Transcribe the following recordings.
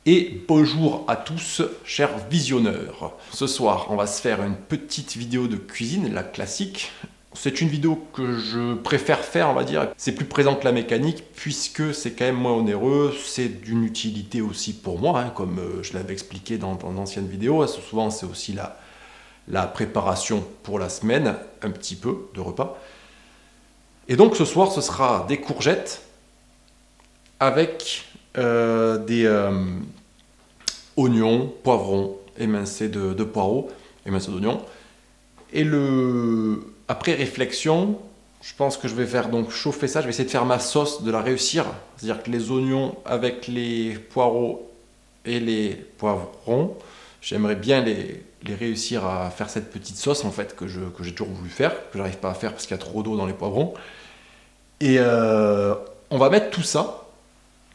Et bonjour à tous, chers visionneurs. Ce soir, on va se faire une petite vidéo de cuisine, la classique. C'est une vidéo que je préfère faire, on va dire. C'est plus présent que la mécanique, puisque c'est quand même moins onéreux. C'est d'une utilité aussi pour moi, hein, comme je l'avais expliqué dans d'anciennes vidéos. Souvent, c'est aussi la préparation pour la semaine, un petit peu de repas. Et donc, ce soir, ce sera des courgettes avec des oignons, poivrons, émincés de poireaux, émincés d'oignons. Et après réflexion, je pense que je vais faire donc chauffer ça. Je vais essayer de faire ma sauce, de la réussir. C'est-à-dire que les oignons avec les poireaux et les poivrons, j'aimerais bien les réussir à faire cette petite sauce en fait que j'ai toujours voulu faire, que j'arrive pas à faire parce qu'il y a trop d'eau dans les poivrons. Et on va mettre tout ça.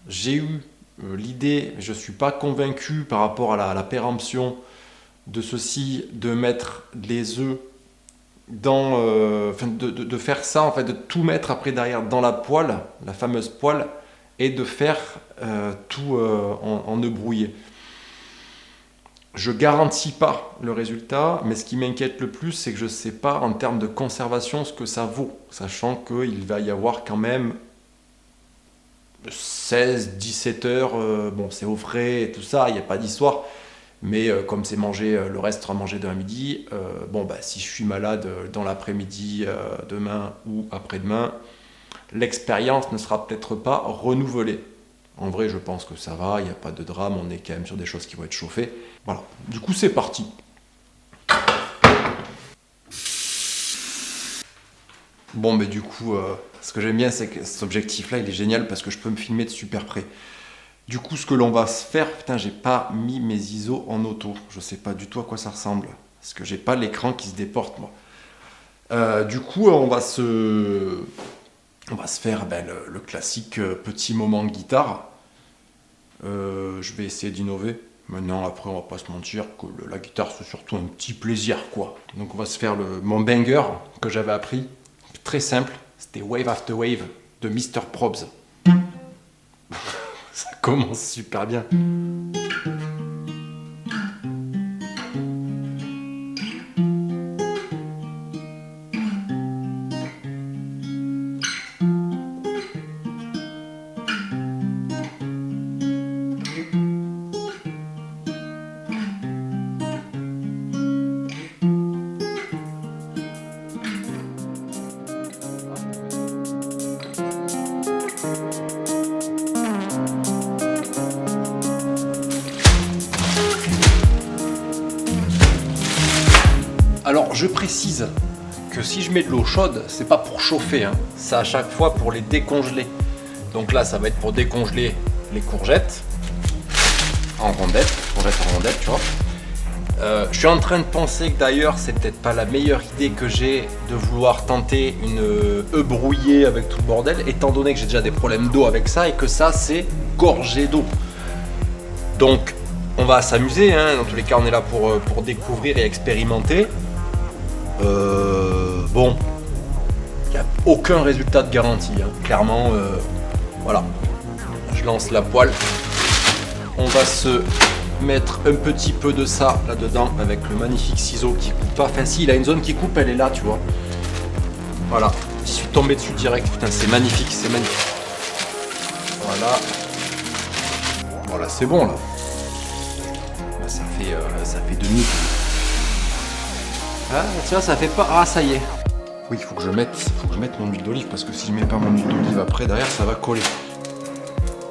J'ai eu l'idée, je ne suis pas convaincu par rapport à la péremption de ceci, de mettre les œufs dans... de faire ça, en fait, de tout mettre après derrière dans la poêle, la fameuse poêle, et de faire tout en œufs brouillés. Je ne garantis pas le résultat, mais ce qui m'inquiète le plus, c'est que je ne sais pas en termes de conservation ce que ça vaut, sachant qu'il va y avoir quand même 16-17 heures, bon c'est au frais et tout ça, il n'y a pas d'histoire, mais comme c'est mangé, le reste sera mangé demain midi, bon bah si je suis malade dans l'après-midi, demain ou après-demain, l'expérience ne sera peut-être pas renouvelée. En vrai je pense que ça va, il n'y a pas de drame, on est quand même sur des choses qui vont être chauffées. Voilà, du coup c'est parti. Bon, mais du coup, ce que j'aime bien, c'est que cet objectif-là, il est génial parce que je peux me filmer de super près. Du coup, ce que l'on va se faire, putain, j'ai pas mis mes ISO en auto. Je sais pas du tout à quoi ça ressemble. Parce que j'ai pas l'écran qui se déporte, moi. Du coup, on va se faire le classique petit moment guitare. Je vais essayer d'innover. Maintenant, après, on va pas se mentir que la guitare, c'est surtout un petit plaisir, quoi. Donc, on va se faire mon banger que j'avais appris. Très simple, c'était Wave After Wave de Mr. Probs. Ça commence super bien. Alors je précise que si je mets de l'eau chaude, c'est pas pour chauffer, hein. C'est à chaque fois pour les décongeler. Donc là, ça va être pour décongeler les courgettes en rondettes, tu vois. Je suis en train de penser que d'ailleurs, c'est peut-être pas la meilleure idée que j'ai de vouloir tenter une œuf brouillée avec tout le bordel, étant donné que j'ai déjà des problèmes d'eau avec ça et que ça, c'est gorgé d'eau. Donc, on va s'amuser, hein. Dans tous les cas, on est là pour découvrir et expérimenter. Bon, il n'y a aucun résultat de garantie, hein. Clairement, voilà. Je lance la poêle. On va se mettre un petit peu de ça là-dedans avec le magnifique ciseau qui coupe pas. Enfin, si, il a une zone qui coupe, elle est là, tu vois. Voilà, je suis tombé dessus direct. Putain, c'est magnifique, c'est magnifique. Voilà. Voilà, c'est bon là. Là ça fait demi. Ah tiens, ça fait pas. Ah ça y est. Oui, il faut que je mette mon huile d'olive parce que si je mets pas mon huile d'olive après derrière ça va coller.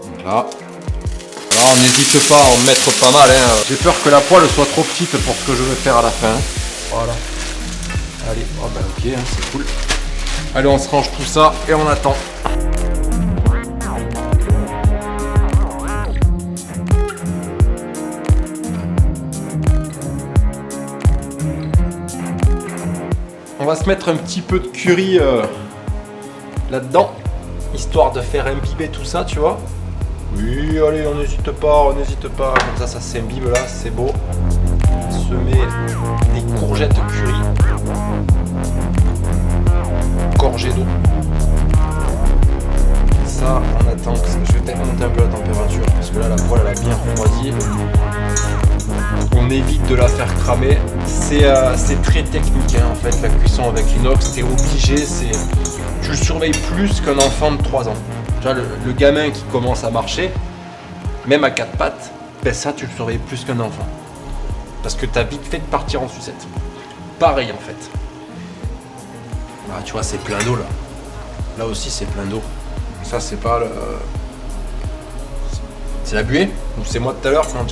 Donc là. Alors on n'hésite pas à en mettre pas mal, hein. J'ai peur que la poêle soit trop petite pour ce que je veux faire à la fin. Voilà. Allez, oh bah ok, hein, c'est cool. Allez, on se range tout ça et on attend. On va se mettre un petit peu de curry là-dedans, histoire de faire imbiber tout ça, tu vois. Oui, allez, on n'hésite pas, comme ça s'imbibe là, c'est beau. On se met des courgettes curry, gorgées d'eau. Ça, on attend, je vais peut-être monter un peu la température, parce que que là la poêle elle a bien refroidi. On évite de la faire cramer. C'est très technique hein, en fait la cuisson avec l'inox, t'es obligé, tu le surveilles plus qu'un enfant de 3 ans. Déjà, le gamin qui commence à marcher, même à 4 pattes, ben ça tu le surveilles plus qu'un enfant. Parce que t'as vite fait de partir en sucette. Pareil en fait. Ah, tu vois c'est plein d'eau là. Là aussi c'est plein d'eau. Ça c'est pas le... C'est la buée ou c'est moi tout à l'heure quand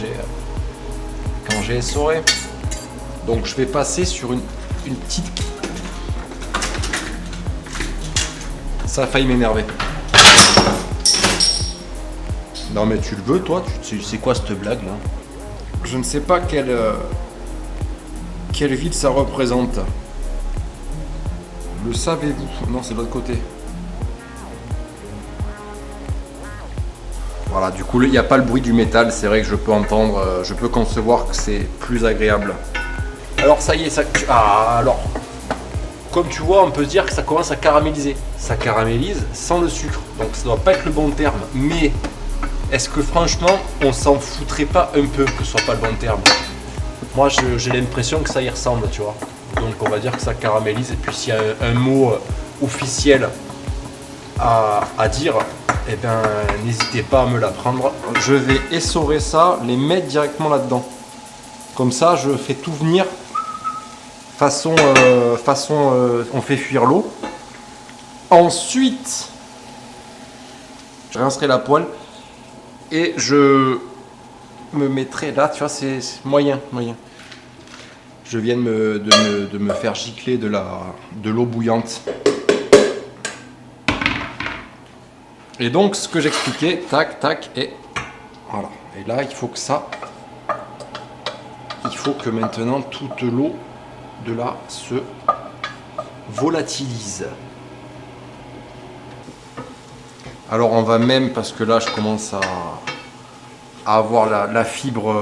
j'ai essoré. Donc je vais passer sur une petite... Ça a failli m'énerver. Non mais tu le veux toi? C'est quoi cette blague là? Je ne sais pas quelle ville ça représente. Le savez-vous? Non, c'est de l'autre côté. Voilà, du coup, il n'y a pas le bruit du métal. C'est vrai que je peux entendre, je peux concevoir que c'est plus agréable. Alors, ça y est, ça... Ah, alors... Comme tu vois, on peut dire que ça commence à caraméliser. Ça caramélise sans le sucre. Donc, ça doit pas être le bon terme. Mais, est-ce que franchement, on s'en foutrait pas un peu que ce soit pas le bon terme? Moi, j'ai l'impression que ça y ressemble, tu vois. Donc, on va dire que ça caramélise. Et puis, s'il y a un mot officiel à dire, eh ben, n'hésitez pas à me l'apprendre. Je vais essorer ça, les mettre directement là-dedans. Comme ça, je fais tout venir. Façon, on fait fuir l'eau. Ensuite, je rincerai la poêle et je me mettrai là. Tu vois, c'est moyen. Je viens de me faire gicler de l'eau bouillante. Et donc, ce que j'expliquais, tac, et voilà. Et là, il faut que maintenant toute l'eau de là se volatilise. Alors, on va même, parce que là, je commence à avoir la fibre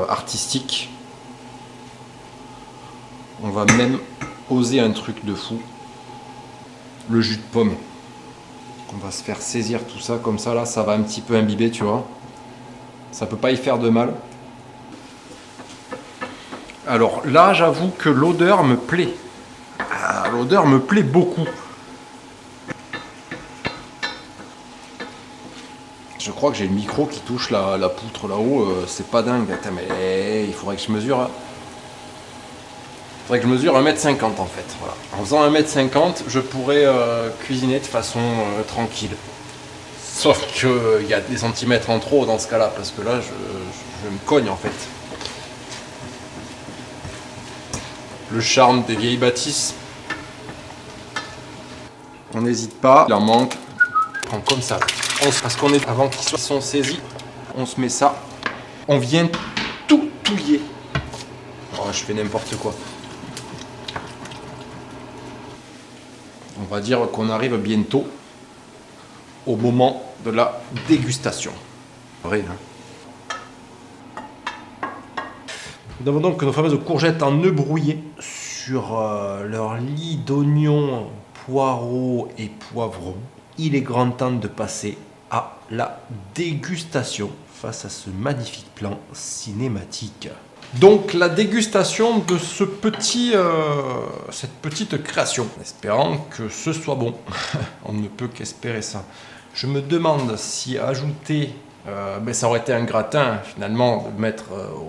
artistique. On va même oser un truc de fou. Le jus de pomme. On va se faire saisir tout ça comme ça, là, ça va un petit peu imbiber, tu vois. Ça peut pas y faire de mal. Alors là, j'avoue que l'odeur me plaît. Ah, l'odeur me plaît beaucoup. Je crois que j'ai le micro qui touche la poutre là-haut. C'est pas dingue. Attends, mais il faudrait que je mesure. Il faudrait que je mesure 1m50 en fait. Voilà. En faisant 1m50, je pourrais cuisiner de façon tranquille. Sauf qu'il y a des centimètres en trop dans ce cas-là, parce que là, je me cogne en fait. Le charme des vieilles bâtisses. On n'hésite pas, il en manque. On prend comme ça. Parce qu'on est avant qu'ils soient saisis, on se met ça. On vient tout touiller. Oh, je fais n'importe quoi. On va dire qu'on arrive bientôt au moment de la dégustation. Vrai, hein. Nous avons donc nos fameuses courgettes en œufs brouillés sur leur lit d'oignons, poireaux et poivrons. Il est grand temps de passer à la dégustation face à ce magnifique plan cinématique. Donc la dégustation de cette petite création, espérant que ce soit bon. On ne peut qu'espérer ça. Je me demande si ajouter, ça aurait été un gratin finalement de mettre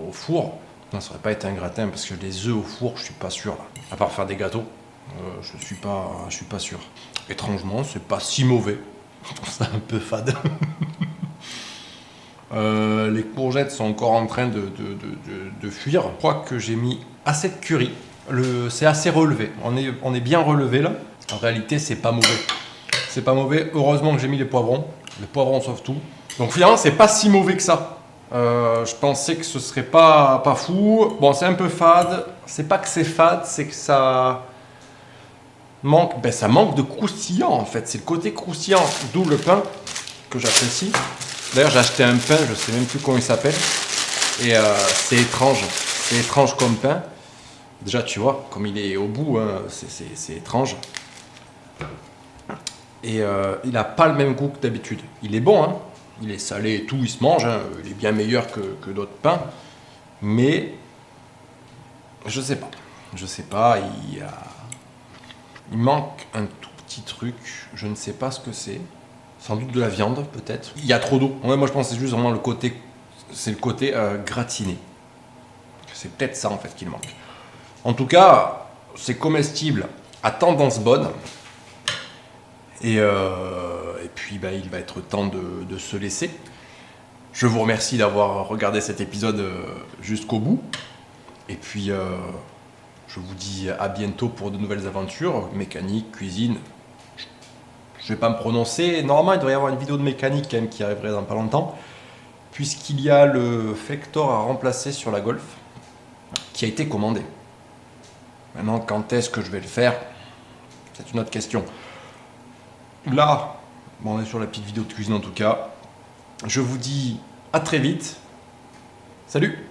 au four. Non, ça aurait pas été un gratin parce que les œufs au four, je suis pas sûr là. À part faire des gâteaux, je suis pas sûr. Étrangement, c'est pas si mauvais. Je trouve ça un peu fade. Les courgettes sont encore en train de fuir. Je crois que j'ai mis assez de curry. C'est assez relevé. On est bien relevé là. En réalité, c'est pas mauvais. C'est pas mauvais. Heureusement que j'ai mis les poivrons. Les poivrons sauvent tout. Donc finalement, c'est pas si mauvais que ça. Je pensais que ce serait pas fou. Bon, c'est un peu fade. C'est pas que c'est fade, c'est que ça manque. Ça manque de croustillant en fait. C'est le côté croustillant. D'où le pain que j'apprécie. D'ailleurs, j'ai acheté un pain, je sais même plus comment il s'appelle. Et c'est étrange. C'est étrange comme pain. Déjà, tu vois, comme il est au bout, hein, c'est étrange. Et il n'a pas le même goût que d'habitude. Il est bon, hein, Il est salé et tout, il se mange, hein. Il est bien meilleur que d'autres pains. Mais je sais pas. Je sais pas, il manque un tout petit truc, je ne sais pas ce que c'est. Sans doute de la viande, peut-être. Il y a trop d'eau. Ouais, moi je pense que c'est juste vraiment le côté, gratiné. C'est peut-être ça en fait qu'il manque. En tout cas, c'est comestible à tendance bonne. Et puis il va être temps de se laisser. Je vous remercie d'avoir regardé cet épisode jusqu'au bout. Et puis je vous dis à bientôt pour de nouvelles aventures, mécanique, cuisine. Je vais pas me prononcer. Normalement, il devrait y avoir une vidéo de mécanique quand même qui arriverait dans pas longtemps, puisqu'il y a le Fector à remplacer sur la Golf, qui a été commandé. Maintenant, quand est-ce que je vais le faire? C'est une autre question. Là, on est sur la petite vidéo de cuisine en tout cas. Je vous dis à très vite. Salut!